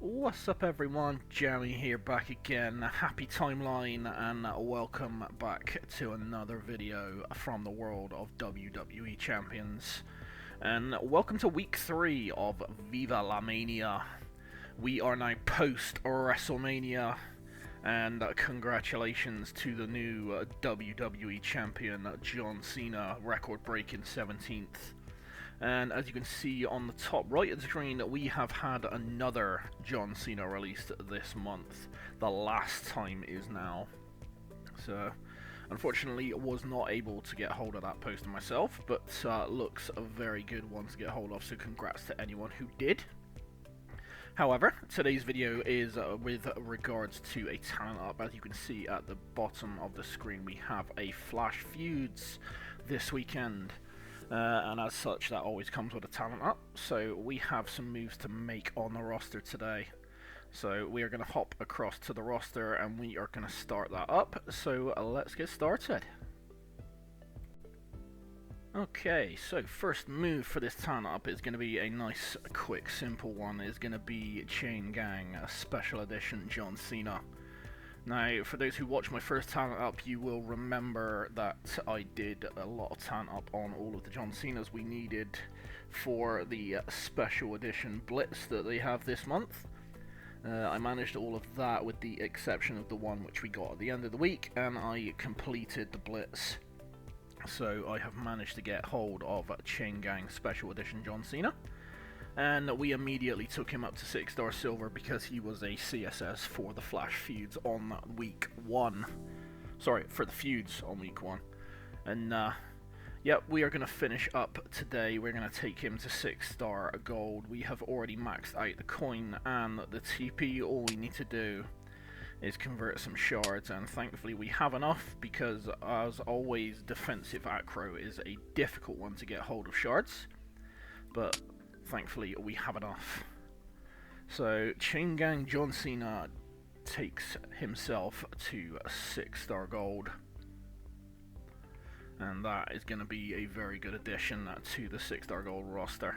What's up everyone, Jammy here back again, happy timeline and welcome back to another video from the world of WWE Champions. And welcome to week 3 of Viva la Mania. We are now post WrestleMania and congratulations to the new WWE Champion John Cena, record breaking 17th. And as you can see on the top right of the screen, we have had another John Cena released this month. The last time is now. So, unfortunately, was not able to get hold of that poster myself, but looks a very good one to get hold of, so congrats to anyone who did. However, today's video is with regards to a talent up. As you can see at the bottom of the screen, we have a Flash Feuds this weekend. And as such, that always comes with a talent up. So we have some moves to make on the roster today. So we are going to hop across to the roster and we are going to start that up. So let's get started. Okay, so first move for this talent up is going to be a nice, quick, simple one. It's going to be Chain Gang, a special edition John Cena. Now, for those who watched my first talent up, you will remember that I did a lot of talent up on all of the John Cenas we needed for the special edition Blitz that they have this month. I managed all of that with the exception of the one which we got at the end of the week, and I completed the Blitz. So I have managed to get hold of Chain Gang special edition John Cena. And we immediately took him up to 6-star silver because he was a CSS for the Flash Feuds on week 1. Sorry, for the Feuds on week 1. And yeah, we are going to finish up today. We're going to take him to 6-star gold. We have already maxed out the coin and the TP. All we need to do is convert some shards, and thankfully we have enough because, as always, defensive acro is a difficult one to get hold of shards. But thankfully, we have enough. So, Chain Gang John Cena takes himself to 6-star gold. And that is going to be a very good addition to the 6-star gold roster.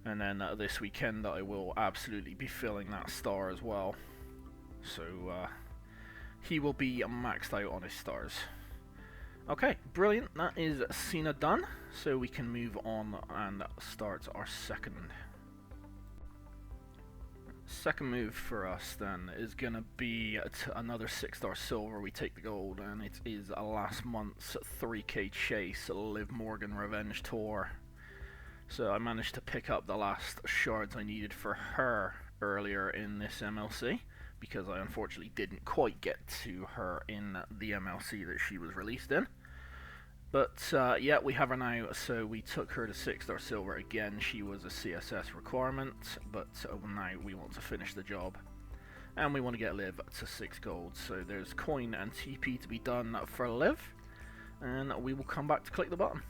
And then this weekend I will absolutely be filling that star as well. So, he will be maxed out on his stars. Okay, brilliant. That is Cena done, so we can move on and start our second move for us. Then is gonna be another 6-star silver. We take the gold, and it is last month's 3K Chase Liv Morgan Revenge Tour. So I managed to pick up the last shards I needed for her earlier in this MLC, because I unfortunately didn't quite get to her in the MLC that she was released in. But yeah, we have her now, so we took her to 6-star silver again. She was a CSS requirement, but now we want to finish the job. And we want to get Liv to 6 gold, so there's coin and TP to be done for Liv, and we will come back to click the button.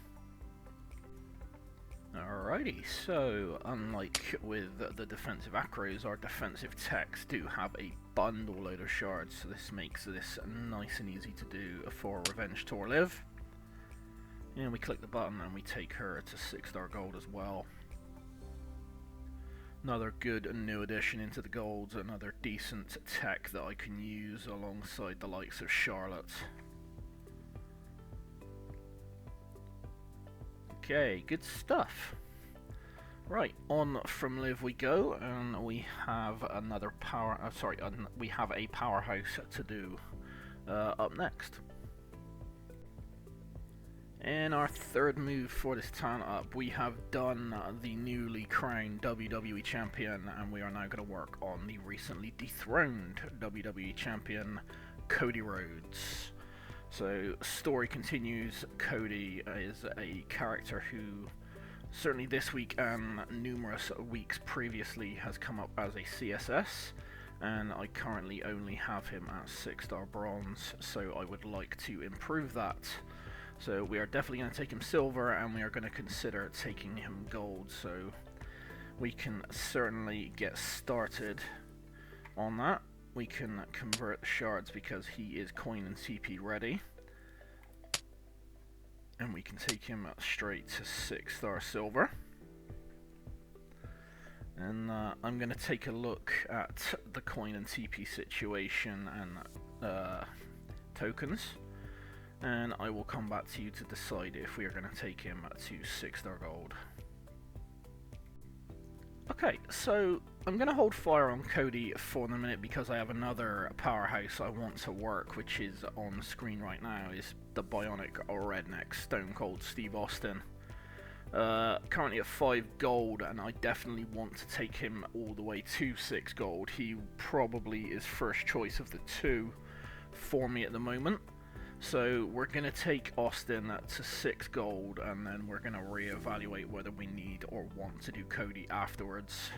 Alrighty, so unlike with the defensive acros, our defensive techs do have a bundle load of shards, so this makes this nice and easy to do for Revenge Tour Liv. And we click the button and we take her to 6-star gold as well. Another good new addition into the golds, another decent tech that I can use alongside the likes of Charlotte. Okay, good stuff. Right, on from Liv we go, and we have another we have a powerhouse to do up next. In our third move for this talent up, we have done the newly crowned WWE Champion, and we are now going to work on the recently dethroned WWE Champion, Cody Rhodes. So, story continues. Cody is a character who, certainly this week and numerous weeks previously, has come up as a CSS, and I currently only have him at 6-star bronze, so I would like to improve that. So we are definitely going to take him silver, and we are going to consider taking him gold, so we can certainly get started on that. We can convert the shards because he is coin and TP ready. And we can take him straight to 6-star silver. And I'm going to take a look at the coin and TP situation and tokens, and I will come back to you to decide if we are going to take him to 6-star gold. Okay, so I'm going to hold fire on Cody for the minute because I have another powerhouse I want to work, which is on screen right now, is the Bionic Redneck Stone Cold Steve Austin. Currently at 5 gold, and I definitely want to take him all the way to 6 gold. He probably is first choice of the two for me at the moment. So we're going to take Austin to 6 gold, and then we're going to reevaluate whether we need or want to do Cody afterwards.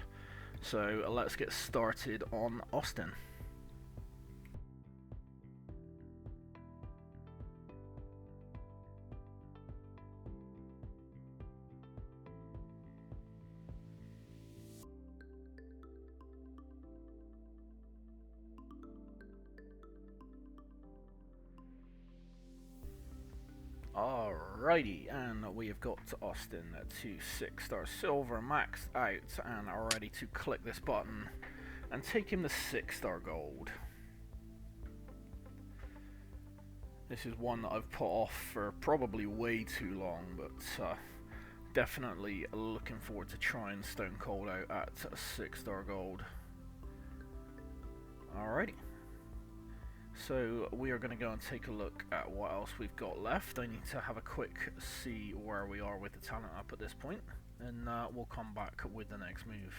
So let's get started on Austin. Alrighty, and we have got Austin to 6-star silver maxed out and are ready to click this button and take him to 6-star gold. This is one that I've put off for probably way too long, but definitely looking forward to trying Stone Cold out at 6-star gold. Alrighty. So we are going to go and take a look at what else we've got left. I need to have a quick see where we are with the talent up at this point, and we'll come back with the next move.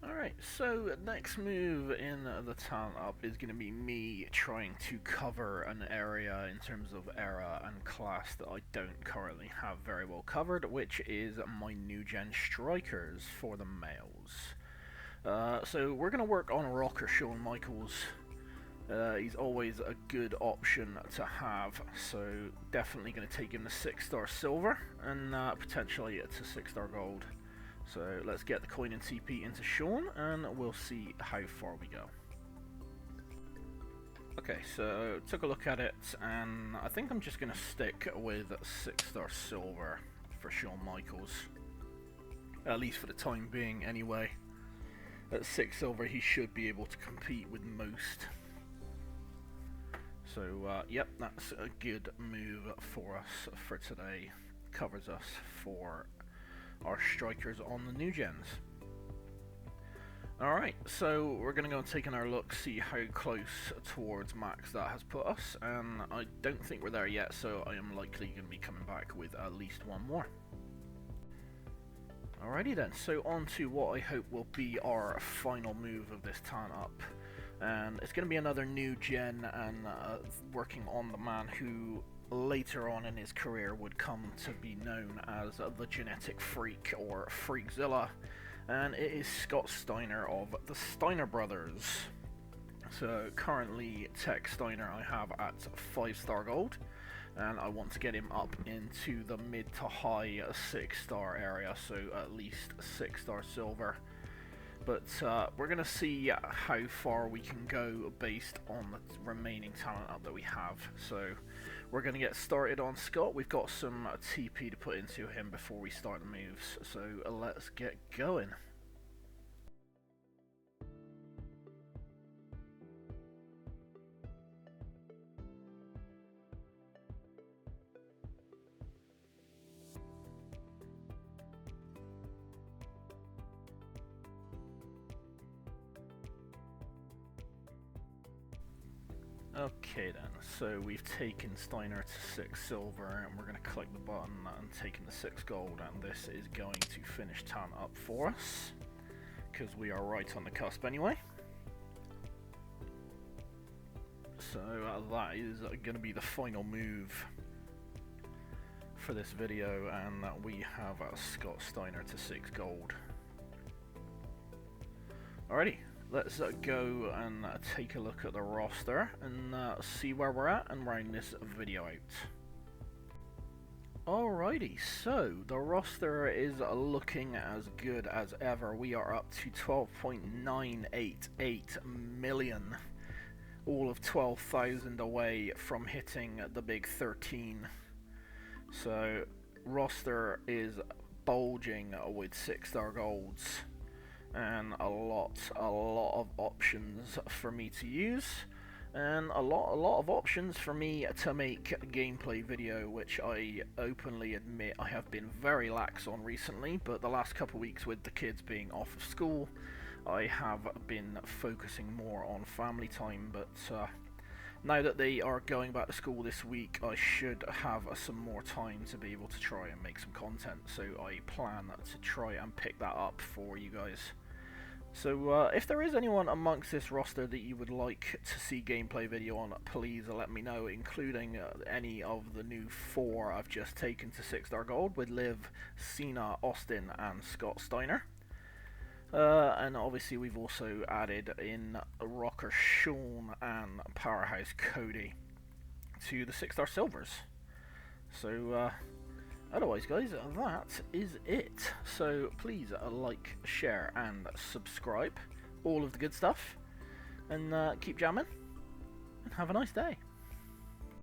Alright, so next move in the talent up is going to be me trying to cover an area in terms of era and class that I don't currently have very well covered, which is my new gen strikers for the males. So we're going to work on Rocker Shawn Michaels. He's always a good option to have, so definitely going to take him to 6-star silver and potentially to 6-star gold. So let's get the coin and TP into Shawn and we'll see how far we go. Okay, so took a look at it, and I think I'm just going to stick with 6-star silver for Shawn Michaels, at least for the time being anyway. At 6 silver he should be able to compete with most. So yep, that's a good move for us for today. Covers us for our strikers on the new gens. Alright, so we're going to go and take another look, see how close towards max that has put us, and I don't think we're there yet, so I am likely going to be coming back with at least one more. Alrighty then, so on to what I hope will be our final move of this talent up. And it's going to be another new gen, and working on the man who later on in his career would come to be known as the Genetic Freak, or Freakzilla. And it is Scott Steiner of the Steiner Brothers. So currently Tech Steiner I have at 5-star gold, and I want to get him up into the mid to high 6-star area, so at least 6-star silver. But we're going to see how far we can go based on the remaining talent up that we have. So we're going to get started on Scott. We've got some TP to put into him before we start the moves, so let's get going. Okay then, so we've taken Steiner to 6 silver, and we're going to click the button and taken the 6 gold, and this is going to finish talent up for us, because we are right on the cusp anyway. So that is going to be the final move for this video, and we have Scott Steiner to 6 gold. Alrighty. Let's go and take a look at the roster and see where we're at and round this video out. Alrighty, so the roster is looking as good as ever. We are up to 12.988 million, all of 12,000 away from hitting the big 13. So roster is bulging with 6-star golds and a lot of options for me to use, and a lot of options for me to make a gameplay video, which I openly admit I have been very lax on recently. But the last couple of weeks with the kids being off of school, I have been focusing more on family time. But now that they are going back to school this week, I should have some more time to be able to try and make some content, so I plan to try and pick that up for you guys. So if there is anyone amongst this roster that you would like to see gameplay video on, please let me know, including any of the new 4 I've just taken to 6-star gold with Liv, Cena, Austin and Scott Steiner. And obviously we've also added in Rocker Sean and Powerhouse Cody to the 6-star silvers. So otherwise, guys, that is it. So please like, share and subscribe, all of the good stuff, and keep jamming and have a nice day.